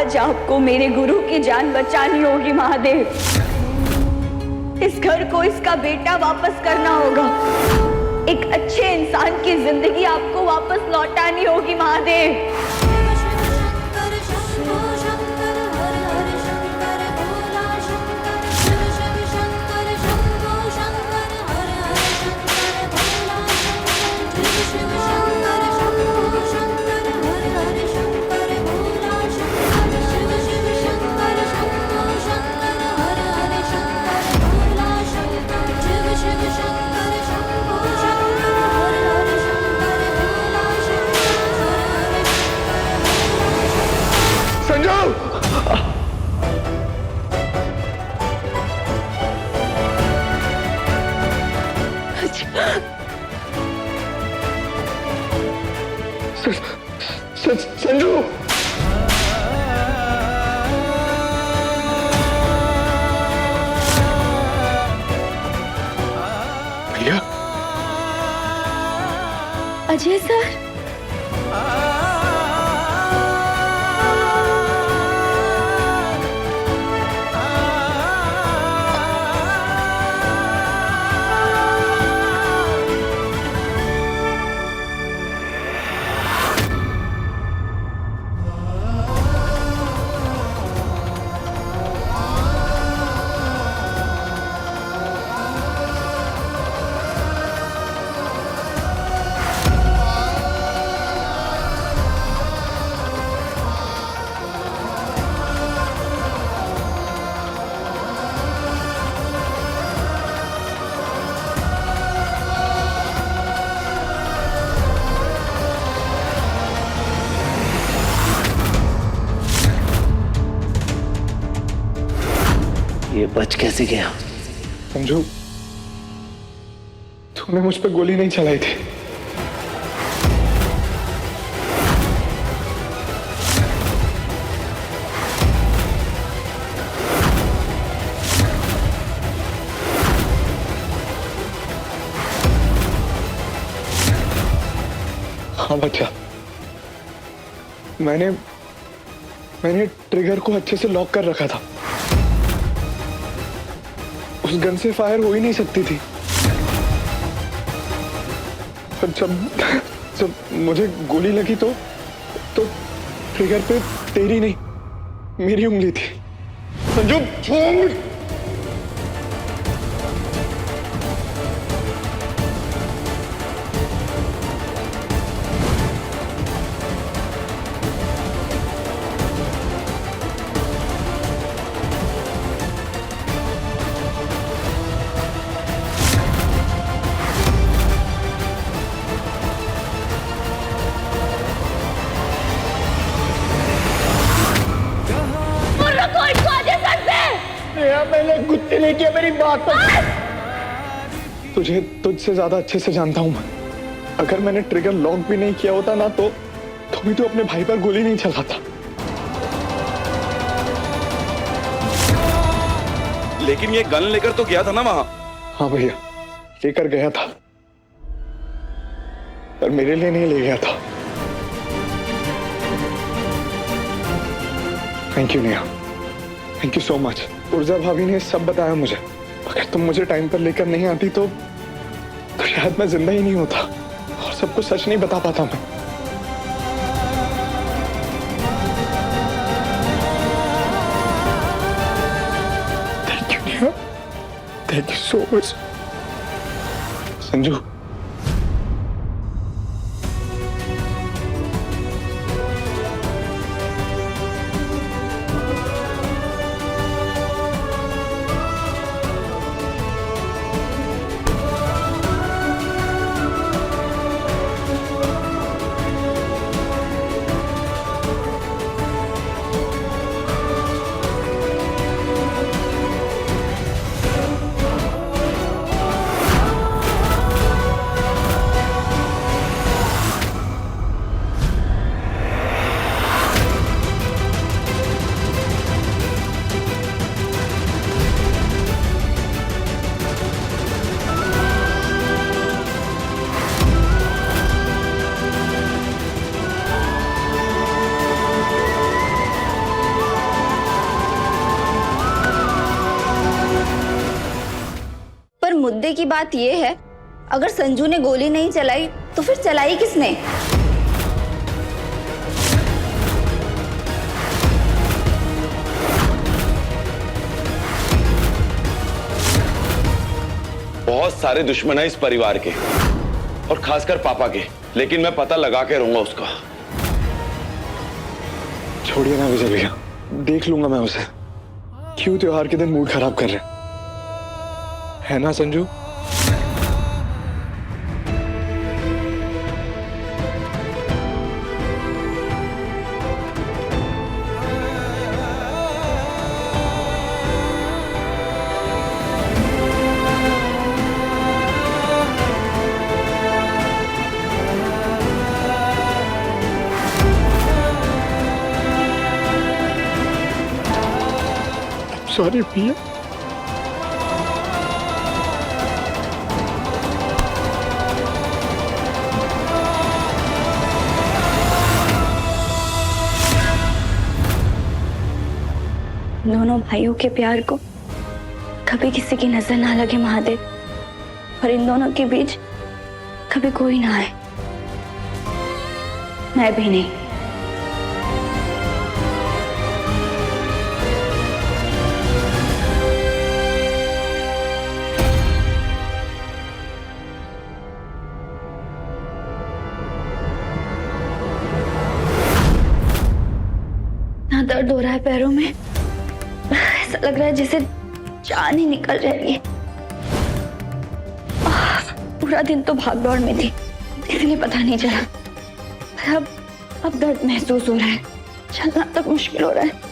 आज आपको मेरे गुरु की जान बचानी होगी महादेव। इस घर को इसका बेटा वापस करना होगा। एक अच्छे इंसान की जिंदगी आपको वापस लौटानी होगी महादेव। संजू, भैया। अजय सर, ये बच कैसे गया? संजू, तूने मुझ पे गोली नहीं चलाई थी। हाँ बच्चा, मैंने ट्रिगर को अच्छे से लॉक कर रखा था। उस गन से फायर हो ही नहीं सकती थी। पर जब मुझे गोली लगी तो ट्रिगर पे तेरी नहीं, मेरी उंगली थी। संजू, छोड़। मैंने गुत्ती नहीं किया, मेरी बात पर। तुझे तुझसे ज्यादा अच्छे से जानता हूं मैं। अगर मैंने ट्रिगर लॉक भी नहीं किया होता ना तो भी तू अपने भाई पर गोली नहीं चलाता। लेकिन ये गन लेकर तो गया था ना वहां। हाँ भैया, लेकर गया था, पर मेरे लिए नहीं ले गया था। Thank you Neha, thank you so much. उर्जा भाभी ने सब बताया मुझे। अगर तुम मुझे टाइम पर लेकर नहीं आती तो शायद मैं जिंदा ही नहीं होता और सबको सच नहीं बता पाता मैं। Thank you Neha, thank you so much. Sanju, मुद्दे की बात ये है, अगर संजू ने गोली नहीं चलाई तो फिर चलाई किसने? बहुत सारे दुश्मन हैं इस परिवार के, और खासकर पापा के, लेकिन मैं पता लगा के रहूंगा उसका। छोड़िए ना विजय भैया, देख लूंगा मैं उसे। क्यों त्योहार के दिन मूड खराब कर रहे है ना संजू? सॉरी भैया। दोनों भाइयों के प्यार को कभी किसी की नजर ना लगे महादेव, और इन दोनों के बीच कभी कोई ना आए, मैं भी नहीं। ना दर्द हो रहा है पैरों में, ऐसा लग रहा है जैसे जान ही निकल रही है। पूरा दिन तो भाग दौड़ में थी, इसलिए पता नहीं चला। अब दर्द महसूस हो रहा है, चलना तक मुश्किल हो रहा है।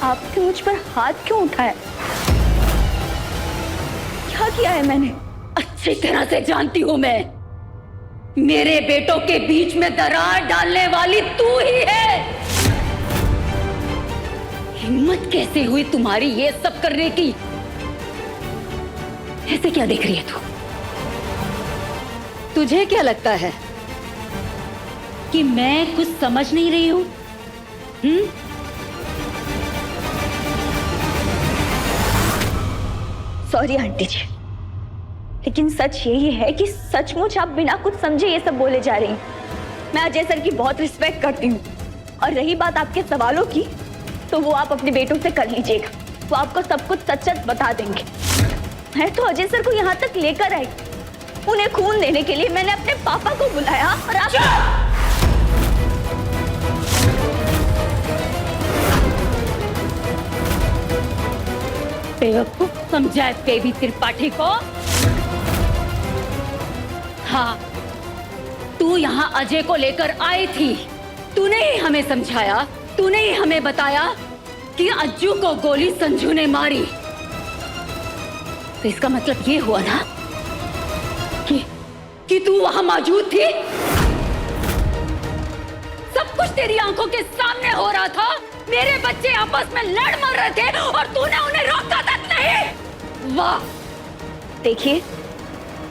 आपने मुझ पर हाथ क्यों उठाया? क्या किया है मैंने? अच्छी तरह से जानती हूं मैं। मेरे बेटों के बीच में दरार डालने वाली तू ही है। हिम्मत कैसे हुई तुम्हारी ये सब करने की? ऐसे क्या देख रही है तू? तुझे क्या लगता है कि मैं कुछ समझ नहीं रही हूं? सॉरी आंटी जी, लेकिन सच यही है कि सचमुच आप बिना कुछ समझे ये सब बोले जा रही हैं। मैं अजय सर की बहुत रिस्पेक्ट करती हूँ, और रही बात आपके सवालों की, तो वो आप अपने बेटों से कर लीजिएगा, वो आपको सब कुछ सच सच बता देंगे। मैं तो अजय सर को यहाँ तक लेकर आई, उन्हें खून देने के लिए मैंने अपने पापा को बुलाया, और आप बेवकूफ समझा बेबी त्रिपाठी को। हाँ, तू यहाँ अजय को लेकर आई थी। तूने ही हमें समझाया, तूने ही हमें बताया कि अज्जू को गोली संजू ने मारी। तो इसका मतलब ये हुआ ना कि तू वहां मौजूद थी। सब कुछ तेरी आंखों के सामने हो रहा था। मेरे बच्चे आपस में लड़ मर रहे थे और तूने उन्हें रोका तक नहीं। वाह! देखिए,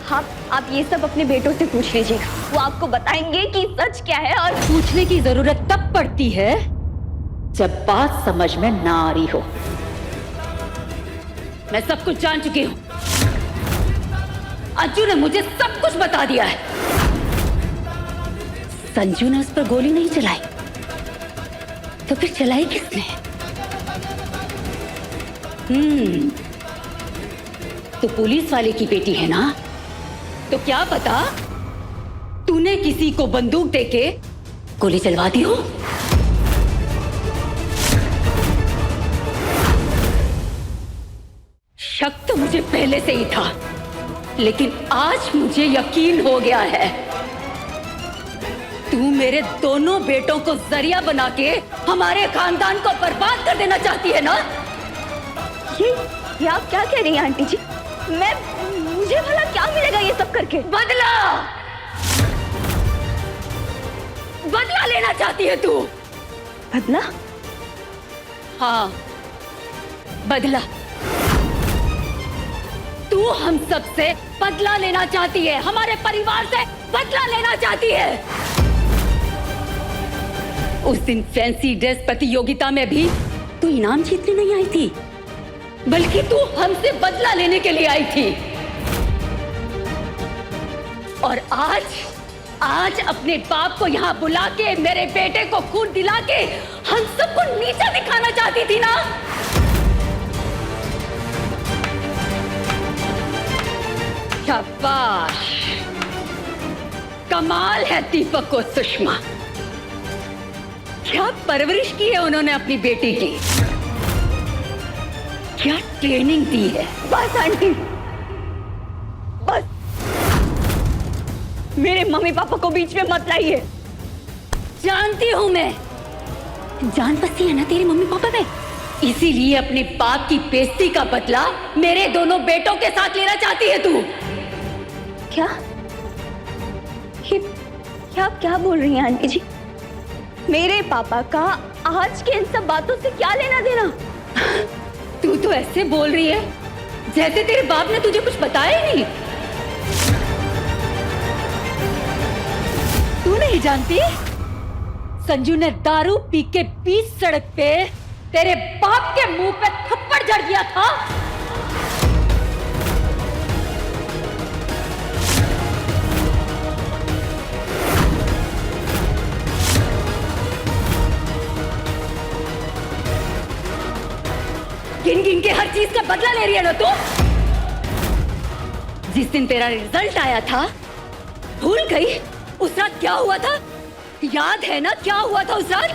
आप ये सब अपने बेटों से पूछ लीजिएगा, वो आपको बताएंगे कि सच क्या है। और पूछने की जरूरत तब पड़ती है जब बात समझ में ना आ रही हो। मैं सब कुछ जान चुकी हूं। अज्जू ने मुझे सब कुछ बता दिया है। संजू ने उस पर गोली नहीं चलाई, तो फिर चलाई किसने? तो पुलिस वाले की बेटी है ना, तो क्या पता तूने किसी को बंदूक देके गोली चलवा दी हो। शक तो मुझे पहले से ही था, लेकिन आज मुझे यकीन हो गया है। तू मेरे दोनों बेटों को जरिया बना के हमारे खानदान को बर्बाद कर देना चाहती है ना? ये आप क्या कह रही हैं आंटी जी? मुझे भला क्या मिलेगा ये सब करके? बदला! बदला लेना चाहती है तू। बदला? हाँ, बदला। तू हम सब से बदला लेना चाहती है, हमारे परिवार से बदला लेना चाहती है। उस दिन फैंसी ड्रेस प्रतियोगिता में भी तू इनाम जीतने नहीं आई थी, बल्कि तू हमसे बदला लेने के लिए आई थी। और आज अपने बाप को यहाँ बुला के मेरे बेटे को खून दिला के हम सबको नीचा दिखाना चाहती थी ना। शाबाश, कमाल है दीपक और सुषमा। क्या परवरिश की है उन्होंने अपनी बेटी की, क्या ट्रेनिंग दी है। बस आंटी, बस। मेरे मम्मी पापा को बीच में मत लाइए। जानती हूं मैं, जान बसी है ना तेरे मम्मी पापा में, इसीलिए अपने बाप की बेइज्जती का बदला मेरे दोनों बेटों के साथ लेना चाहती है तू। क्या आप क्या बोल रही हैं आंटी जी? मेरे पापा का आज के इन सब बातों से क्या लेना देना? तू तो ऐसे बोल रही है जैसे तेरे बाप ने तुझे कुछ बताया ही नहीं। तू नहीं जानती, संजू ने दारू पी के बीच सड़क पे तेरे बाप के मुंह पे थप्पड़ जड़ दिया था। गिन गिन के हर चीज का बदला ले रही है ना तू। जिस दिन तेरा रिजल्ट आया था, भूल गई उस रात क्या हुआ था? याद है ना क्या हुआ था उस रात?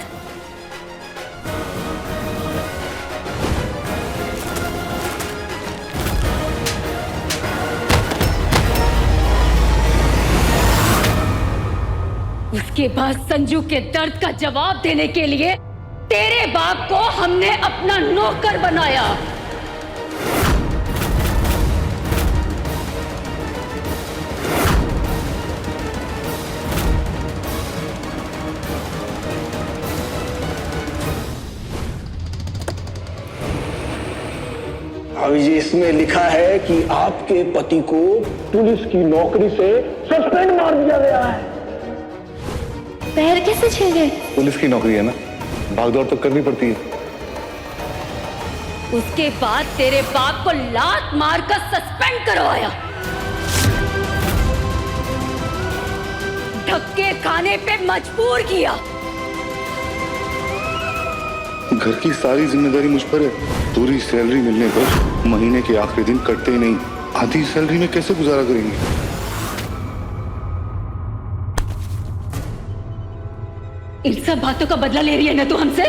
उसके बाद संजू के दर्द का जवाब देने के लिए तेरे बाप को हमने अपना नौकर बनाया। भाभी जी, इसमें लिखा है कि आपके पति को पुलिस की नौकरी से सस्पेंड मार दिया गया है। पैर कैसे छिल गए? पुलिस की नौकरी है ना, भागदौड़ तो करनी पड़ती है। उसके बाद तेरे बाप को लात मारकर सस्पेंड करवाया, धक्के खाने पे मजबूर किया। घर की सारी जिम्मेदारी मुझ पर है। पूरी सैलरी मिलने पर महीने के आखिरी दिन कटते ही नहीं। आधी सैलरी में कैसे गुजारा करेंगे? इन सब बातों का बदला ले रही है ना तू हमसे?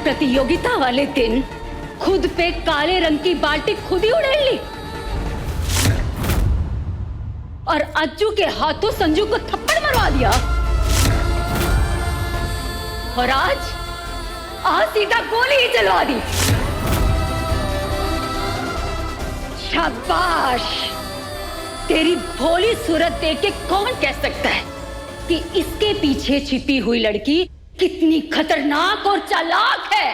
प्रतियोगिता वाले दिन खुद पे काले रंग की बाल्टी खुद ही उड़ेल ली और अज्जू के हाथों संजू को थप्पड़ मरवा दिया। और आज सीधा गोली ही चलवा दी। शाबाश, तेरी भोली सूरत देख के कौन कह सकता है कि इसके पीछे छिपी हुई लड़की कितनी खतरनाक और चालाक है।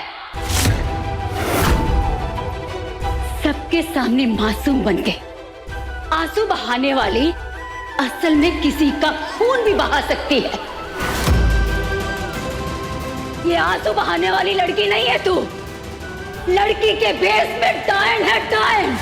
सबके सामने मासूम बन के आंसू बहाने वाली असल में किसी का खून भी बहा सकती है। ये आंसू बहाने वाली लड़की नहीं है तू। लड़की के बेस में डायन है, डायन।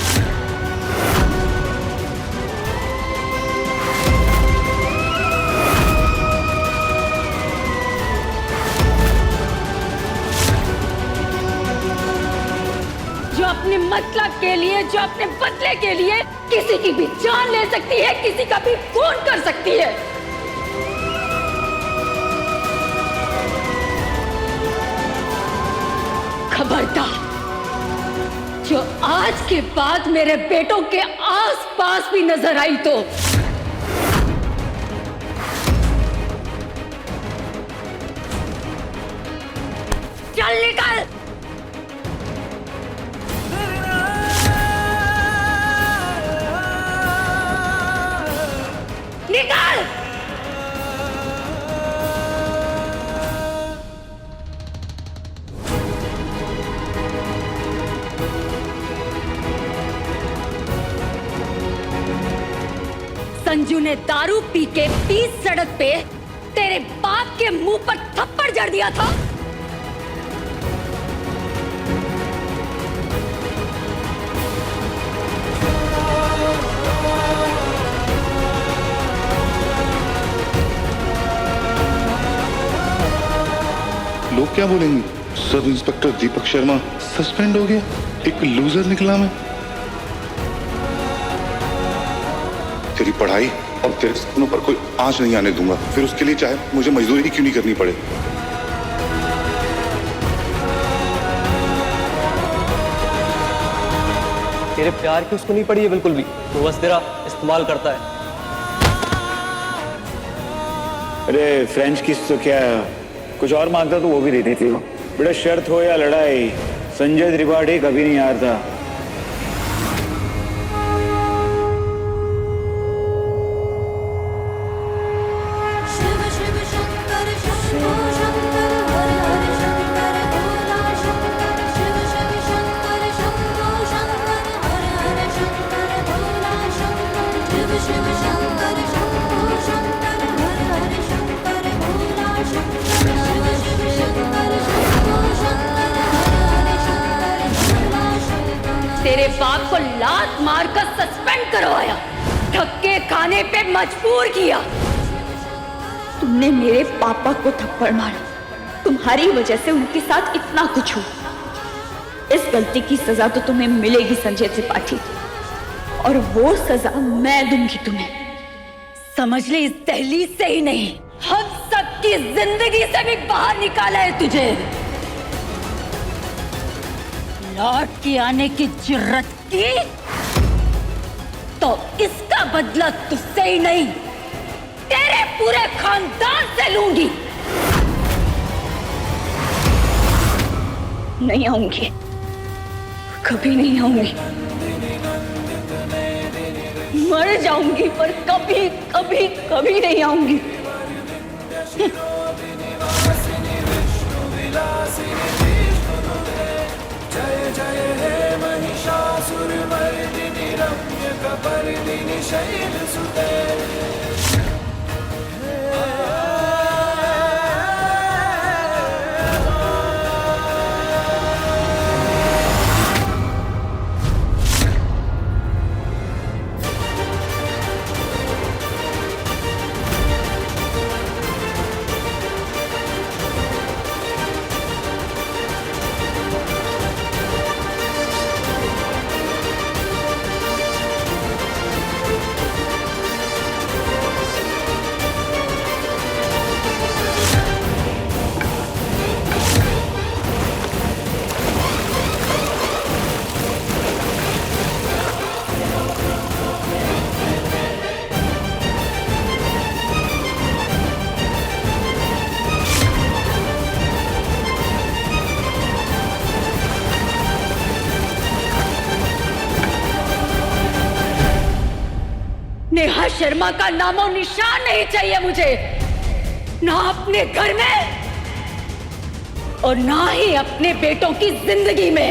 जो अपने मतलब के लिए, जो अपने बदले के लिए किसी की भी जान ले सकती है, किसी का भी खून कर सकती है। खबरदार, जो आज के बाद मेरे बेटों के आसपास भी नजर आई तो चल निकल। निकल। संजू ने दारू पी के 20 सड़क पे तेरे बाप के मुंह पर थप्पड़ जड़ दिया था। लोग क्या बोलेंगे? Sub inspector Deepak Sharma suspend हो गया, एक लूजर निकला मैं। तेरी पढ़ाई और तेरे सपनों पर कोई आंच नहीं आने दूंगा, फिर उसके लिए चाहे मुझे मजदूरी क्यों नहीं करनी पड़े। तेरे प्यार की उसको नहीं पड़ी है बिल्कुल भी, वो बस तेरा इस्तेमाल करता है। अरे फ्रेंच किस तो क्या, कुछ और मांगता तो वो भी देती थी वो। बेटा शर्त हो या लड़ाई, संजय त्रिपाठी कभी नहीं हारता। तेरे बाप को लात मारकर सस्पेंड करवाया, धक्के खाने पे मजबूर किया। तुमने मेरे पापा को थप्पड़ मारा, तुम्हारी वजह से उनके साथ इतना कुछ हुआ। इस गलती की सजा तो तुम्हें मिलेगी संजय त्रिपाठी, और वो सजा मैं दूंगी तुम्हें। समझ ले, इस दहलीज से ही नहीं, हम सबकी जिंदगी से भी बाहर निकाला है तुझे। लौट के आने की जुर्रत की तो इसका बदला तुझसे ही नहीं, तेरे पूरे खानदान से लूंगी। नहीं आऊंगी, कभी नहीं आऊंगी। मर जाऊंगी पर कभी कभी कभी नहीं आऊंगी। जय जय हे महिषासुरमर्दिनि रम्य कपर्दिनि शैलसुते। नेहा शर्मा का नामो निशान नहीं चाहिए मुझे, ना अपने घर में और ना ही अपने बेटों की जिंदगी में।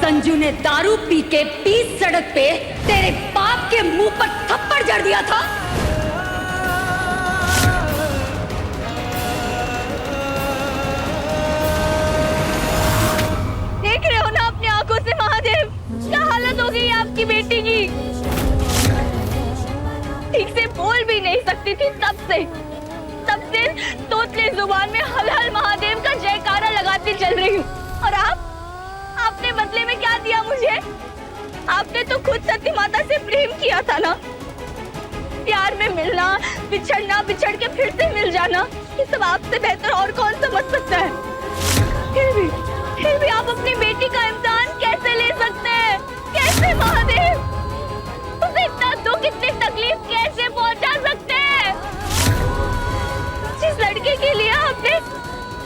संजू ने दारू पी के 20 सड़क पे तेरे बाप के मुंह पर थप्पड़ जड़ दिया था। देख रहे हो ना अपनी आंखों से महादेव, क्या हालत हो गई आपकी बेटी जानती थी तब से तोतली जुबान में हल हल महादेव का जयकारा लगाती चल रही हूँ। और आपने बदले में क्या दिया मुझे? आपने तो खुद सती माता से प्रेम किया था ना। प्यार में मिलना, बिछड़ना, बिछड़ के फिर से मिल जाना, ये सब आपसे बेहतर और कौन समझ सकता है? फिर भी आप अपनी बेटी का इम्तिहान कैसे ले सकते हैं? कैसे महादेव? उसे इतना दुख, इतनी तकलीफ कैसे पहुंचा सकते हैं? जिस लड़के के लिए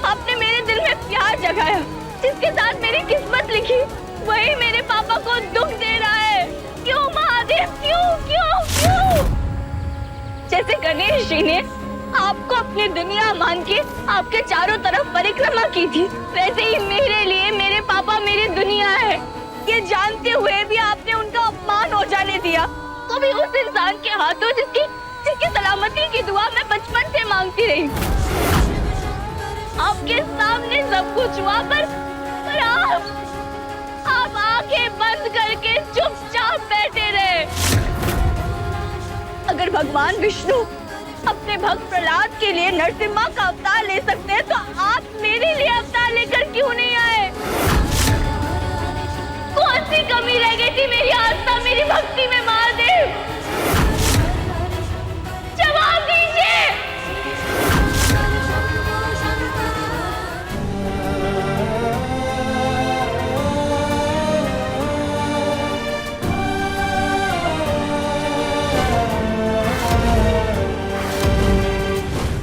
आपने मेरे दिल में प्यार जगाया, जिसके साथ मेरी किस्मत लिखी, वही मेरे पापा को दुख दे रहा है। क्यों महादेव, क्यों क्यों क्यों? जैसे गणेश जी ने आपको अपनी दुनिया मान के आपके चारों तरफ परिक्रमा की थी, वैसे ही मेरे लिए मेरे पापा मेरी दुनिया है। ये जानते हुए भी आपने उनका अपमान हो जाने दिया। तो भी उस इंसान के हाथों जिसकी सलामती की दुआ मैं बचपन से मांगती रही। आपके सामने सब कुछ हुआ, पर आप आंखें बंद करके चुपचाप बैठे रहे। अगर भगवान विष्णु अपने भक्त प्रहलाद के लिए नरसिम्हा का अवतार ले सकते हैं, तो आप मेरे लिए अवतार लेकर क्यों नहीं आए? कौन सी कमी रह गई थी मेरी आस्था, मेरी भक्ति में महादेव? जवाब दीजिए।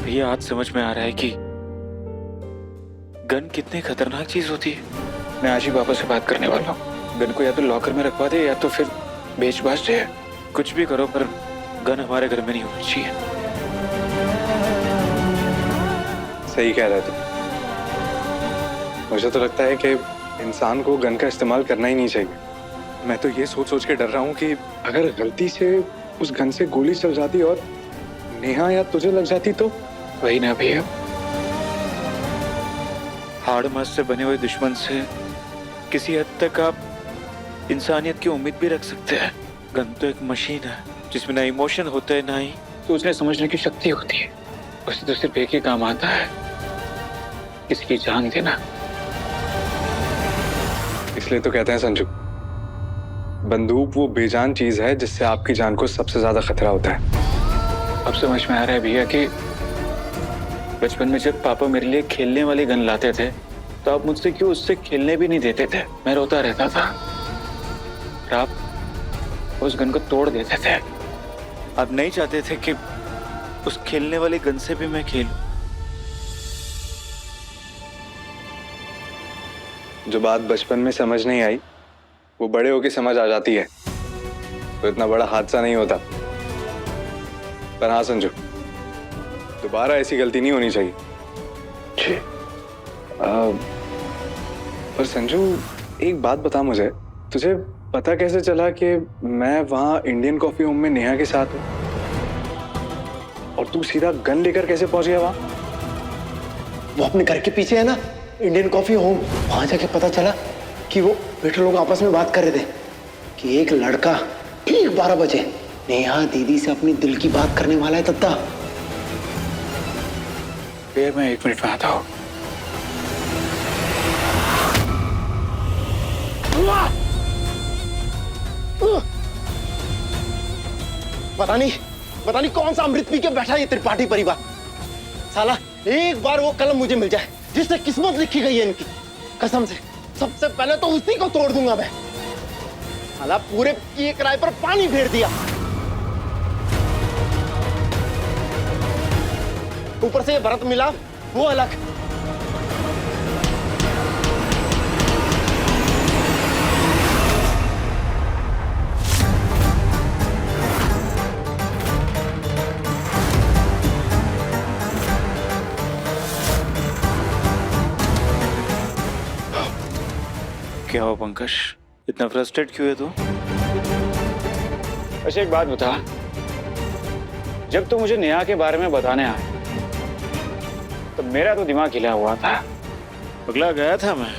ये आज समझ में आ रहा है कि गन कितनी खतरनाक चीज होती है। मैं आज ही पापा से बात करने वाला हूँ। गन को या तो लॉकर में रखवा दे या तो फिर बेच बाच दे। कुछ भी करो पर गन हमारे घर में नहीं होनी चाहिए। सही कह रहा है तू। मुझे तो लगता है कि इंसान को गन का इस्तेमाल करना ही नहीं चाहिए। मैं तो ये सोच सोच के डर रहा हूँ कि अगर गलती से उस गन से गोली चल जाती और नेहा या तुझे लग जाती तो वही ना भैया। हाड़ मास से बने हुए दुश्मन से किसी हद तक आप इंसानियत की उम्मीद भी रख सकते हैं। गन तो एक मशीन है जिसमें ना इमोशन होता है ना ही सोचने समझने की शक्ति होती है। उसे तो सिर्फ एक ही काम आता है, किसी की जान देना। इसलिए तो कहते हैं संजू, बंदूक वो बेजान चीज है जिससे आपकी जान को सबसे ज्यादा खतरा होता है। अब समझ में आ रहा है भैया कि बचपन में जब पापा मेरे लिए खेलने वाली गन लाते थे तो आप मुझसे क्यों उससे खेलने भी नहीं देते थे। मैं रोता रहता था और आप उस गन को तोड़ देते थे। आप नहीं चाहते थे कि उस खेलने वाली गन से भी मैं खेलूं। जो बात बचपन में समझ नहीं आई वो बड़े होके समझ आ जाती है, तो इतना बड़ा हादसा नहीं होता। पर हाँ संजू, दोबारा ऐसी गलती नहीं होनी चाहिए। पर संजू एक बात बता मुझे, तुझे पता कैसे चला कि मैं वहां इंडियन कॉफी होम में नेहा के साथ हूँ? और तू सीधा गन लेकर कैसे पहुंच गया वहां? वो अपने घर के पीछे है ना, इंडियन कॉफी होम। वहां जाके पता चला कि वो वेटर लोग आपस में बात कर रहे थे कि एक लड़का ठीक 12 बजे नेहा दीदी से अपनी दिल की बात करने वाला है। दत्ता फिर मैं 1 मिनट में आता हूँ। पता नहीं कौन सा अमृत पी के बैठा ये त्रिपाठी परिवार। साला एक बार वो कलम मुझे मिल जाए जिससे किस्मत लिखी गई है इनकी, कसम से सबसे पहले तो उसी को तोड़ दूंगा मैं। साला पूरे किए किराए पर पानी फेर दिया, ऊपर से ये भरत मिला वो अलग। क्या हो पंकज, इतना फ्रस्ट्रेट क्यों है तू? अच्छा एक बात बता, जब तू मुझे नेहा के बारे में बताने आया तो मेरा तो दिमाग हिला हुआ था, पगला गया था मैं।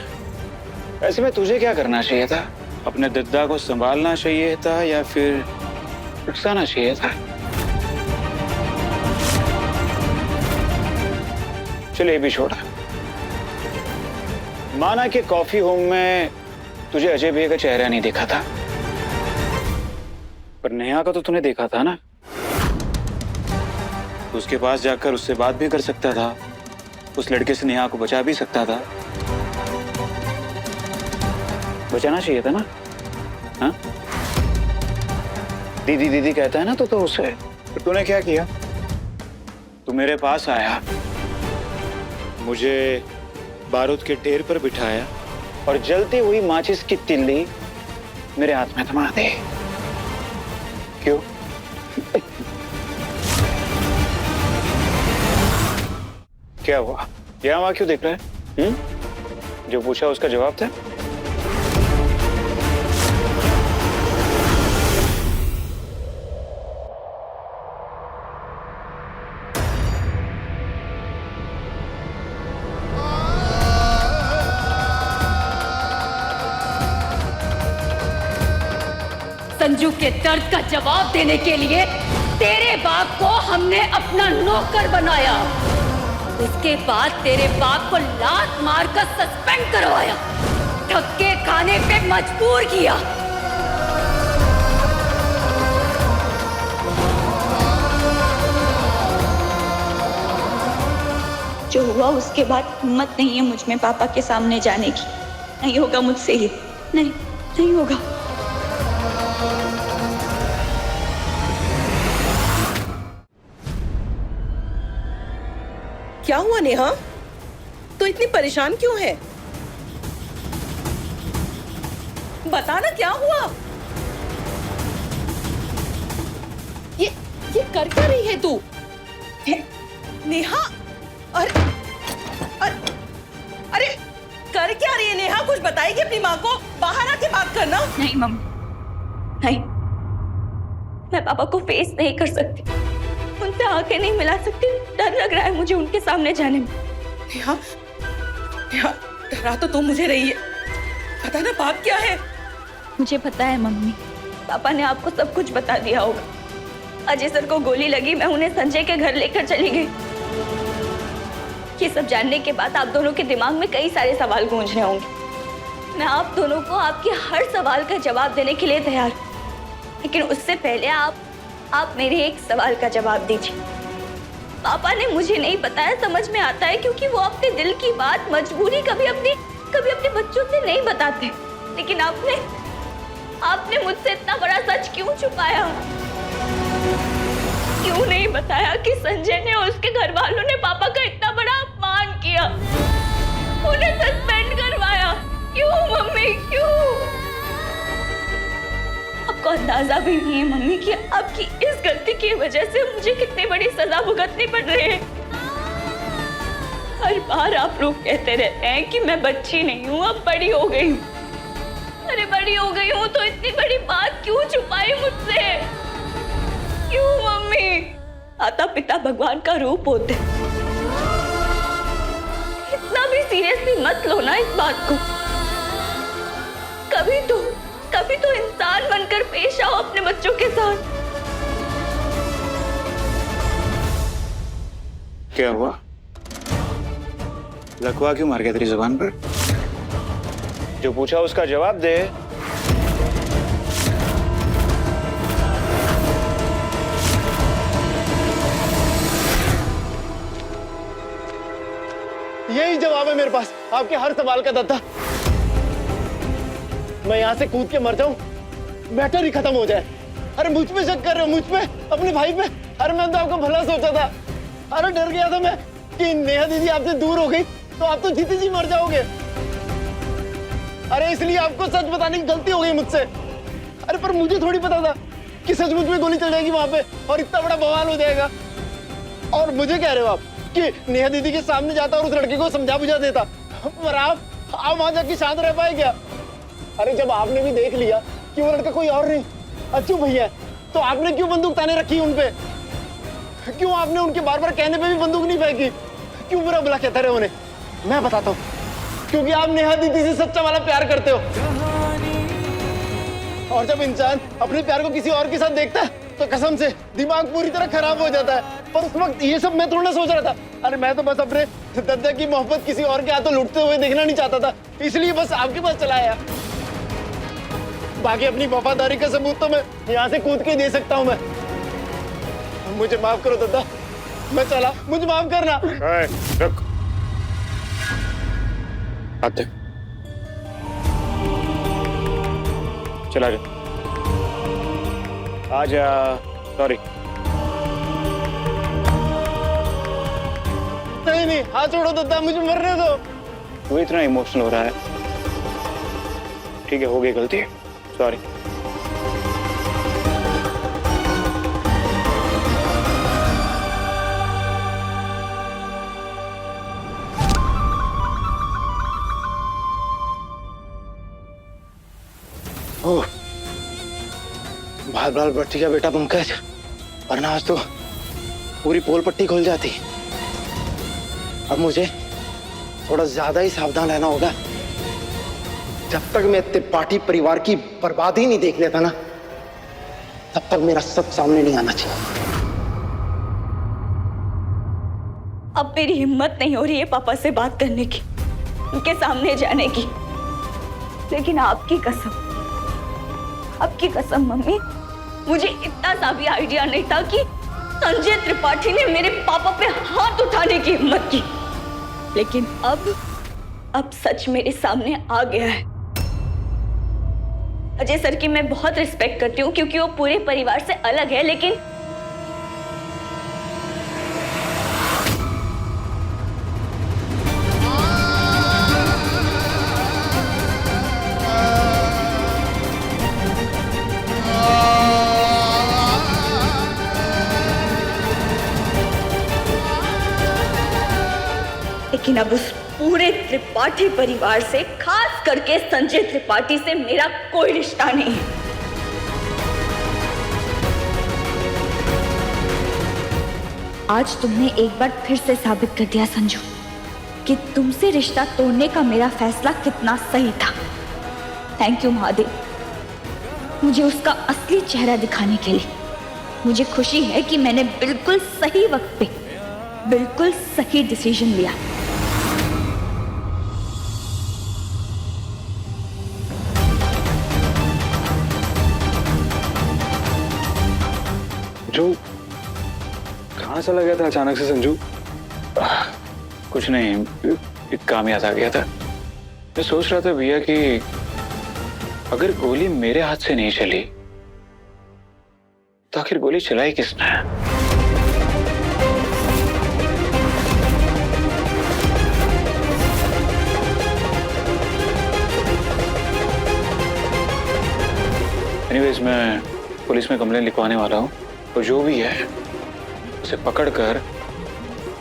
ऐसे में तुझे क्या करना चाहिए था? अपने दद्दा को संभालना चाहिए था या फिर उकसाना चाहिए था? चल ये भी छोड़ा। माना कि कॉफी होम में तुझे अजय भैया का चेहरा नहीं देखा था, पर नेहा का तो तूने देखा था ना। तो उसके पास जाकर उससे बात भी कर सकता था, उस लड़के से नेहा को बचा भी सकता था। बचाना चाहिए था ना। हाँ, दीदी दीदी कहता है ना तो उसे। तो तूने क्या किया? तू मेरे पास आया, मुझे बारूद के ढेर पर बिठाया और जलती हुई माचिस की तिल्ली मेरे हाथ में थमा दे। क्यों? क्या हुआ? यहाँ वहां क्यों देख रहा है? जो पूछा उसका जवाब था। संजू के दर्द का जवाब देने के लिए तेरे बाप को हमने अपना नौकर बनाया। उसके बाद तेरे बाप को लात मारकर सस्पेंड करवाया, धक्के खाने पे मजबूर किया। जो हुआ उसके बाद हिम्मत नहीं है मुझ में पापा के सामने जाने की। नहीं होगा मुझसे ये, नहीं होगा। क्या हुआ नेहा? तो इतनी परेशान क्यों है? बता ना क्या हुआ? ये कर क्या रही है तू? नेहा, अरे कर क्या रही है नेहा? कुछ बताएगी अपनी माँ को? बाहर आके बात करना। नहीं मम्मी, नहीं, मैं पापा को फेस नहीं कर सकती, उनसे आंखें नहीं मिला सकती। डर लग रहा है मुझे उनके सामने जाने में। नेहा, डरा तो तुम मुझे रही है, पता ना बात क्या है? मुझे पता है मम्मी, पापा ने आपको सब कुछ बता दिया होगा। अजय सर को गोली लगी, मैं उन्हें संजय के घर लेकर चली गई। ये सब जानने के बाद आप दोनों के दिमाग में कई सारे सवाल गूंज रहे होंगे। मैं आप दोनों को आपके हर सवाल का जवाब देने के लिए तैयार, लेकिन उससे पहले आप मेरे एक सवाल का जवाब दीजिए। पापा ने मुझे नहीं बताया, समझ में आता है, क्योंकि वो अपने दिल की बात मजबूरी कभी अपने बच्चों से नहीं बताते। लेकिन आपने मुझसे इतना बड़ा सच क्यों छुपाया? क्यों नहीं बताया कि संजय ने और उसके घर वालों ने पापा का इतना बड़ा अपमान किया, उन्हें सस्पेंड करवाया? क्यों मम्मी, क्यों? आपको अंदाजा भी नहीं है मम्मी कि आपकी इस गलती की वजह से मुझे कितनी बड़ी सजा भुगतनी पड़ रही है। हर बार आप लोग कहते रहते हैं कि मैं बच्ची नहीं हूँ, अब बड़ी हो गई हूँ। अरे बड़ी हो गई हूँ तो इतनी बड़ी बात क्यों छुपाई मुझसे? क्यों मम्मी? माता पिता भगवान का रूप होते, इतना भी सीरियसली मत लो ना इस बात को। कभी तो इंसान बनकर पेश आओ अपने बच्चों के साथ। क्या हुआ? लकवा क्यों मार गया तेरी जुबान पर? जो पूछा उसका जवाब दे। यही जवाब है मेरे पास आपके हर सवाल का दद्दा। मैं यहाँ से कूद के मर जाऊं, मैटर ही खत्म हो जाए। अरे मुझ पे शक कर रहे हो? मुझ पे? अपने भाई पे? अरे मैं तो आपका भला सोचा था। अरे डर गया था मैं कि नेहा दीदी आपसे दूर हो गई तो आप तो जीते जी मर जाओगे। अरे इसलिए आपको सच बताने की गलती हो गई मुझसे। अरे पर मुझे थोड़ी पता था कि सचमुच में गोली चल जाएगी वहां पे और इतना बड़ा बवाल हो जाएगा। और मुझे कह रहे हो आप कि नेहा दीदी के सामने जाता और उस लड़के को समझा बुझा देता, पर आप वहां जाके शांत रह पाए क्या? अरे जब आपने भी देख लिया कि वो लड़का कोई और नहीं अच्छू भैया, तो आपने क्यों बंदूक ताने रखी उनपे? क्यों आपने उनके बार बार कहने पे भी बंदूक नहीं फेंकी? क्यों बुरा बुला कहते रहे उन्हें? मैं बताता हूँ, क्योंकि आप नेहा दीदी से सच्चा वाला प्यार करते हो। और जब इंसान अपने प्यार को किसी और के साथ देखता है तो कसम से दिमाग पूरी तरह खराब हो जाता है। पर उस वक्त ये सब मैं थोड़ा ना सोच रहा था। अरे मैं तो बस अपने दद्दा की मोहब्बत किसी और के हाथों लुटते हुए देखना नहीं चाहता था, इसलिए बस आपके पास चला आया। बाकी अपनी वफादारी का सबूत तो मैं यहाँ से कूद के दे सकता हूँ। मैं मुझे माफ करो दद्दा, मैं चला, मुझे माफ करना। रुक, आते चला जा, आजा। सॉरी। नहीं नहीं, हाथ छोड़ो दद्दा, मुझे मरने दो। तू इतना इमोशनल हो रहा है, ठीक है, हो गई गलती, सॉरी। ओह, बाल बाल बट्टी का बेटा पंकज, वरना आज तो पूरी पोल पट्टी खुल जाती। अब मुझे थोड़ा ज्यादा ही सावधान रहना होगा। जब तक मैं त्रिपाठी परिवार की बर्बादी नहीं देख लेता ना, तब तक मेरा सच सामने नहीं आना चाहिए। अब मेरी हिम्मत नहीं हो रही है पापा से बात करने की, उनके सामने जाने की। लेकिन आपकी कसम मम्मी, मुझे इतना सा भी आइडिया नहीं था कि संजय त्रिपाठी ने मेरे पापा पे हाथ उठाने की हिम्मत की। लेकिन अब सच मेरे सामने आ गया है। अजय सर की मैं बहुत रिस्पेक्ट करती हूँ क्योंकि वो पूरे परिवार से अलग है, लेकिन अब उस पूरे त्रिपाठी परिवार से, खास करके संजय त्रिपाठी से मेरा कोई रिश्ता नहीं है। आज तुमने एक बार फिर से साबित कर दिया संजू कि तुमसे रिश्ता तोड़ने का मेरा फैसला कितना सही था। थैंक यू महादेव, मुझे उसका असली चेहरा दिखाने के लिए। मुझे खुशी है कि मैंने बिल्कुल सही वक्त पे बिल्कुल सही डिसीजन लिया। जो कहाँ चला गया था अचानक से संजू? कुछ नहीं, एक काम याद आ गया था। मैं सोच रहा था भैया कि अगर गोली मेरे हाथ से नहीं चली तो आखिर गोली चलाई किसने? एनीवेज, मैं पुलिस में कंप्लेंट लिखवाने वाला हूँ, तो जो भी है उसे पकड़कर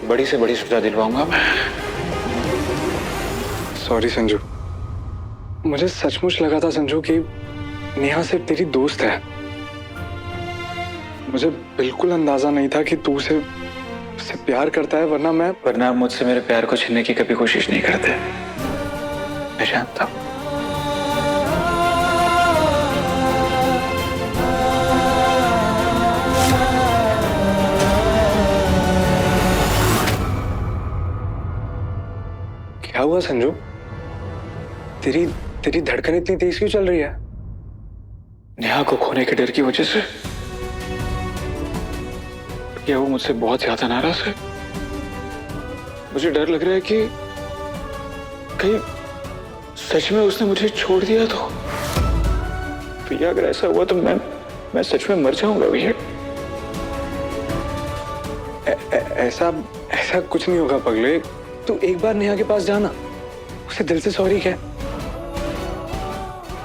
बड़ी से बड़ी सजा दिलवाऊंगा मैं। सॉरी संजू, मुझे सचमुच लगा था संजू कि नेहा सिर्फ तेरी दोस्त है। मुझे बिल्कुल अंदाजा नहीं था कि तू उसे प्यार करता है, वरना आप मुझसे मेरे प्यार को छीनने की कभी कोशिश नहीं करते, मैं जानता हूं। क्या हुआ संजू? तेरी धड़कन इतनी तेज क्यों चल रही है? नेहा को खोने के डर की वजह से? क्या वो मुझसे बहुत ज्यादा नाराज है? मुझे डर लग रहा है कि कहीं सच में उसने मुझे छोड़ दिया तो। भैया अगर ऐसा हुआ तो मैं सच में मर जाऊंगा भैया। ऐसा कुछ नहीं होगा पगले। तू एक बार नेहा के पास जाना, उसे दिल से सॉरी कह।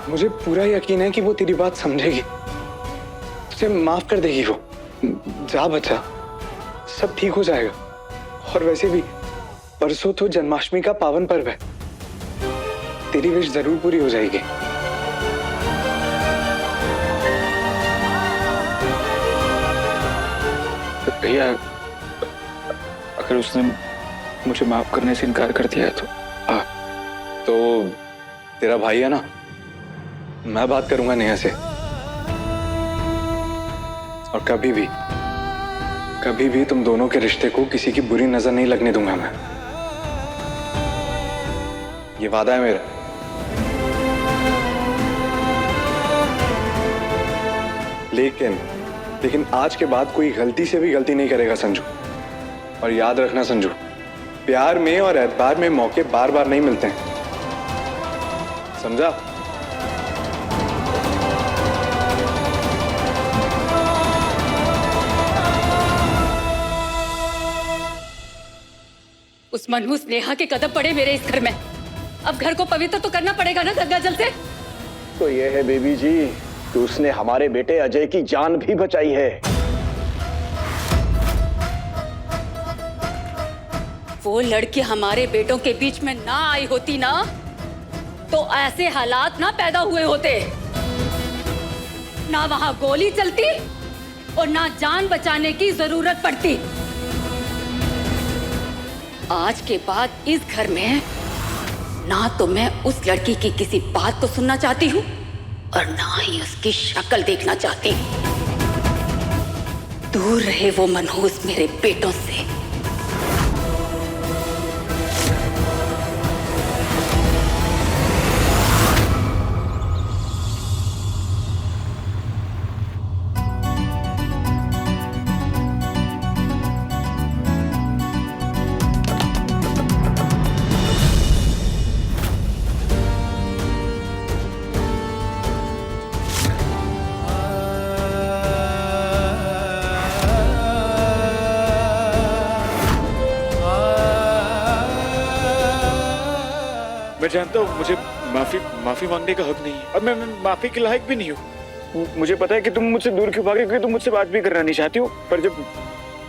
मुझे पूरा यकीन है कि वो तेरी बात समझेगी, तुझे माफ कर देगी। वो जा बच्चा, सब ठीक हो जाएगा। और वैसे भी परसों तो जन्माष्टमी का पावन पर्व है, तेरी विश जरूर पूरी हो जाएगी। भैया अगर उसने मुझे माफ करने से इनकार कर दिया तो तेरा भाई है ना, मैं बात करूंगा नेहा से। और कभी भी तुम दोनों के रिश्ते को किसी की बुरी नजर नहीं लगने दूंगा मैं। ये वादा है मेरा। लेकिन आज के बाद कोई गलती से भी गलती नहीं करेगा संजू। और याद रखना संजू, प्यार में और एतबार में मौके बार बार नहीं मिलते हैं, समझा? उस मनहूस नेहा के कदम पड़े मेरे इस घर में। अब घर को पवित्र तो करना पड़ेगा ना गंगा जल से। तो ये है बेबी जी कि उसने हमारे बेटे अजय की जान भी बचाई है। वो लड़की हमारे बेटों के बीच में ना आई होती ना, तो ऐसे हालात ना पैदा हुए होते। ना वहां गोली चलती और ना जान बचाने की जरूरत पड़ती। आज के बाद इस घर में ना तो मैं उस लड़की की किसी बात को सुनना चाहती हूँ और ना ही उसकी शक्ल देखना चाहती। दूर रहे वो मनहूस मेरे बेटों से। मैं जानता हूँ मुझे माफी मांगने का हक नहीं है और मैं माफी के लायक भी नहीं हूँ। मुझे पता है कि तुम मुझसे दूर क्यों भागे, क्योंकि तुम मुझसे बात भी करना नहीं चाहती हो। पर जब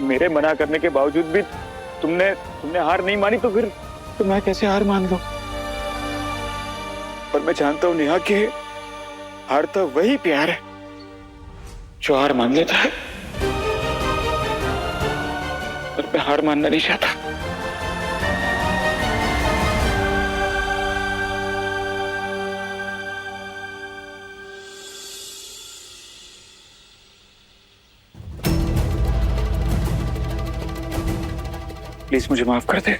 मेरे मना करने के बावजूद भी तुमने हार नहीं मानी, तो फिर तो मैं कैसे हार मान लूं? पर मैं जानता हूँ नेहा कि हार तो वही प्यार है जो हार मान लेता है, पर मैं हार मानना नहीं चाहता। प्लीज मुझे माफ कर दे।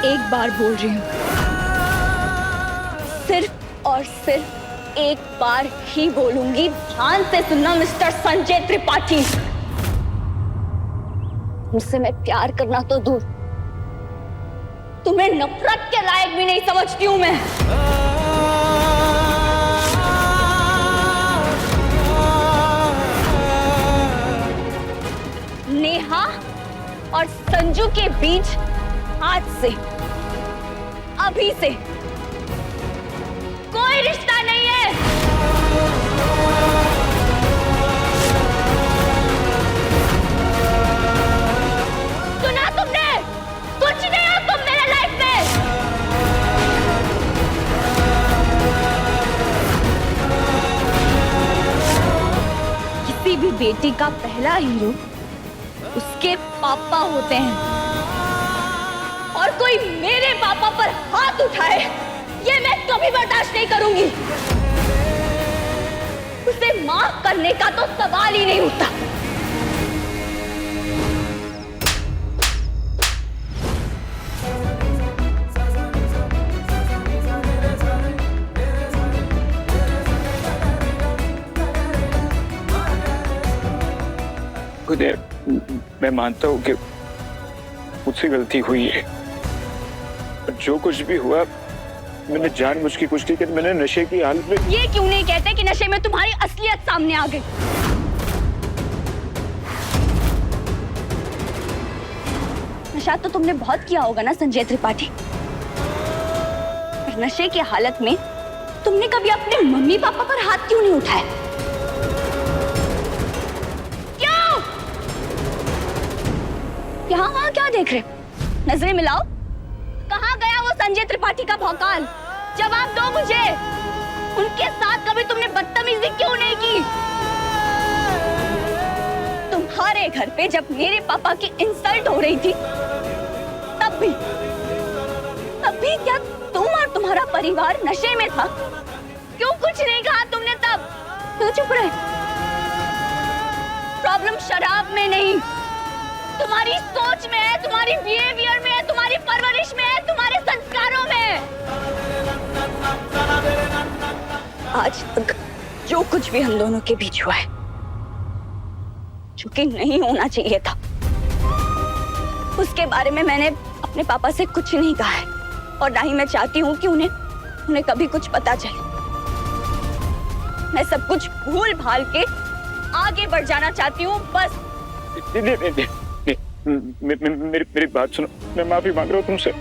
एक बार बोल रही हूँ, सिर्फ और सिर्फ एक बार ही बोलूंगी। ध्यान से सुनना मिस्टर संजय त्रिपाठी। मुझसे मैं प्यार करना तो दूर, तुम्हें नफरत के लायक भी नहीं समझती हूं मैं। नेहा और संजू के बीच आज से, अभी से कोई रिश्ता नहीं है। सुना तुमने? कुछ नहीं हो तुम मेरे लाइफ में। किसी भी बेटी का पहला हीरो उसके पापा होते हैं, और कोई मेरे पापा पर हाथ उठाए ये मैं कभी बर्दाश्त नहीं करूंगी। उसे माफ करने का तो सवाल ही नहीं उठता। खुद मैं मानता हूँ कि मुझसे गलती हुई है, पर जो कुछ भी हुआ मैंने जानबूझ की कुछ की, मैंने नशे की हालत में। ये क्यों नहीं कहते कि नशे में तुम्हारी असलियत सामने आ गई? नशा तो तुमने बहुत किया होगा ना संजय त्रिपाठी, पर नशे की हालत में तुमने कभी अपने मम्मी पापा पर हाथ क्यों नहीं उठाया? क्यों? यहाँ वहाँ क्या देख रहे? नजरें मिलाओ। कहाँ गया वो संजय त्रिपाठी का भौकाल? जवाब दो मुझे। उनके साथ कभी तुमने बदतमीजी क्यों नहीं की? तुम्हारे घर पे जब मेरे पापा की इंसल्ट हो रही थी तब भी क्या तुम और तुम्हारा परिवार नशे में था? क्यों कुछ नहीं कहा तुमने तब? क्यों चुप रहे? प्रॉब्लम शराब में नहीं, तुम्हारी सोच में है, तुम्हारी बिहेवियर में है, तुम्हारी परवरिश में है, तुम्हारे संस्कारों में है। आज तक जो कुछ भी हम दोनों के बीच हुआ है, जो कि नहीं होना चाहिए था, उसके बारे में मैंने अपने पापा से कुछ नहीं कहा है और ना ही मैं चाहती हूँ कि उन्हें कभी कुछ पता चले। मैं सब कुछ भूल भाल के आगे बढ़ जाना चाहती हूँ, बस। मेरी बात सुनो, मैं माफी मांग रहा हूँ तुमसे।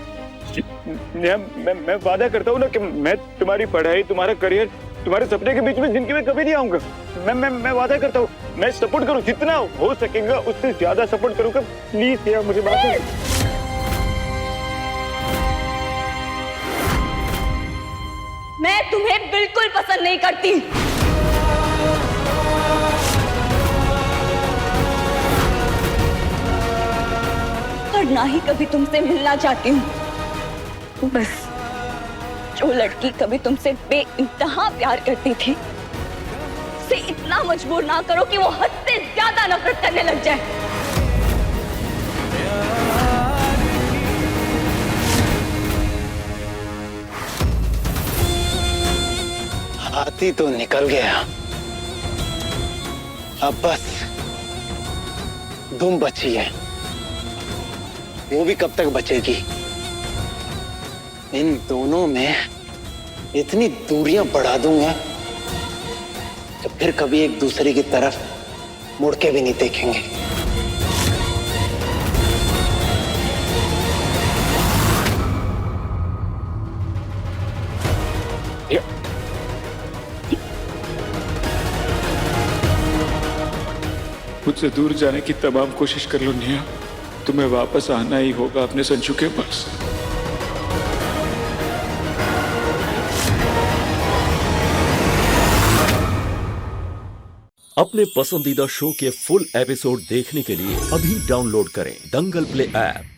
मैं वादा करता हूँ ना कि मैं तुम्हारी पढ़ाई, तुम्हारा करियर, तुम्हारे सपने के बीच में जिंदगी में कभी नहीं आऊंगा। मैं वादा करता हूँ, मैं सपोर्ट करूँ, जितना हो सकेगा उससे ज्यादा सपोर्ट करूँगा। प्लीज यार मुझे माफ करो। मैं तुम्हें बिल्कुल पसंद नहीं करती। और ना ही कभी तुमसे मिलना चाहती हूँ। बस जो लड़की कभी तुमसे बेइंतहा प्यार करती थी, उसे इतना मजबूर ना करो कि वो हद से ज्यादा नफरत करने लग जाए। हाथी तो निकल गया, अब बस दुम बची है। वो भी कब तक बचेगी? इन दोनों में इतनी दूरियां बढ़ा दूंगा कि फिर कभी एक दूसरे की तरफ मुड़ के भी नहीं देखेंगे। मुझसे दूर जाने की तमाम कोशिश कर लो नेहा, तुम्हें वापस आना ही होगा अपने संजू के पास। अपने पसंदीदा शो के फुल एपिसोड देखने के लिए अभी डाउनलोड करें दंगल प्ले ऐप।